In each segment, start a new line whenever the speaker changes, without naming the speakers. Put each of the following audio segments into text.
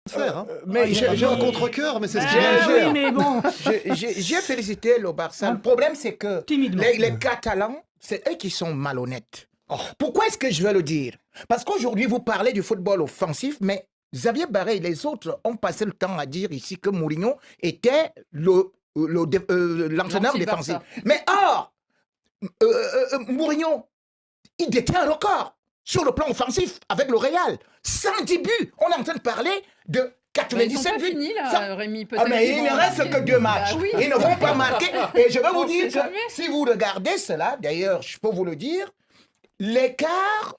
faire. Hein.
Mais
J'ai un contre-cœur, mais c'est ce qu'il vient de
Oui,
faire.
mais bon,
j'ai félicité le Barça. Le problème, c'est que
timidement.
les Catalans, c'est eux qui sont malhonnêtes. Pourquoi est-ce que je veux le dire? Parce qu'aujourd'hui, vous parlez du football offensif, mais Xavier Barré et les autres ont passé le temps à dire ici que Mourinho était l'entraîneur défensif. Mais or, Mourinho, il détient un record sur le plan offensif avec le Real. 110 buts. On est en train de parler de 97 buts.
Fini là, Rémi,
mais il ne reste que 2 matchs.
Bah oui.
Ils ne vont pas marquer. Et je vais vous
On
dire
sait
que
jamais.
si vous regardez cela, d'ailleurs, je peux vous le dire, l'écart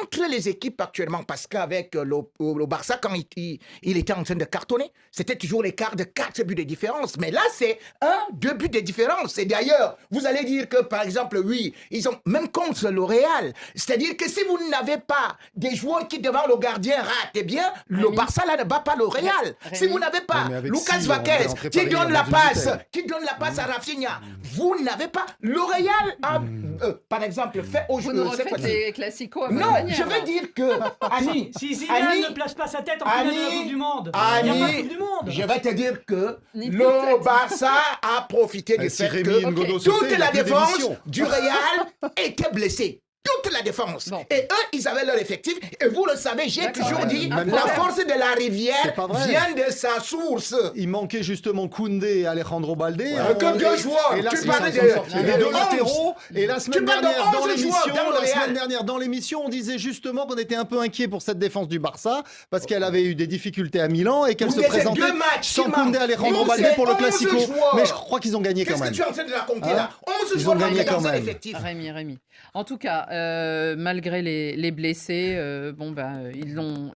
entre les équipes actuellement, parce qu'avec le Barça, quand il était en train de cartonner, c'était toujours l'écart de 4 buts de différence. Mais là, c'est 2 buts de différence. Et d'ailleurs, vous allez dire que, par exemple, oui, ils ont, même contre le Real, c'est-à-dire que si vous n'avez pas des joueurs qui, devant le gardien, ratent, eh bien, le Barça, là, ne bat pas le Real. Si vous n'avez pas
Oui, mais avec
Lucas
six,
Vázquez,
on est rentré
qui
Paris
donne
dans
la
une
passe,
bouteille.
qui donne la passe à Rafinha, vous n'avez pas le Real, par exemple, fait
Vous nous
aujourd'hui.
refaites les classicos à votre
Non,
manière,
je
là.
veux dire que Annie,
Si Zidane
Annie,
ne place pas sa tête en finale de la Coupe du Monde, il n'y a pas de
Annie,
Coupe du Monde.
je vais te dire que
Ni
le
peut-être.
Barça a profité du
Si
fait
Rémi
que
Ngodo
toute
sautait, il
la
a plus
défense
d'émission.
du Real était blessée. Toute la défense.
Bon.
Et eux, ils avaient leur effectif. Et vous le savez, j'ai
D'accord,
toujours
ouais.
dit,
Même
la
pas.
force de la
C'est
rivière
pas vrai.
vient de sa source.
Il manquait justement Koundé et Alejandro Baldé.
Que deux joueurs.
Et là,
Tu
c'est
parlais
ça,
de-
ils sont sortis.
de
Les deux
11.
latéraux. Et la semaine
parles de
dernière,
11
dans
joueurs
l'émission,
dans le
la
Real.
semaine dernière, dans l'émission, on disait justement qu'on était un peu inquiet pour cette défense du Barça parce qu'elle avait eu des difficultés à Milan et qu'elle
Oui,
se
mais c'est
présentait
2 matchs
sans
qui
Koundé et
manquent.
Alejandro
Non,
Baldé
c'est
pour le
11
Classico.
joueurs.
Mais je crois qu'ils ont gagné quand
Qu'est-ce que
même.
tu es en train de raconter
Hein?
là? 11
Ils
joueurs
ont gagné
dans
quand
un
même.
effectif.
Rémi. En tout cas, malgré les blessés, ils l'ont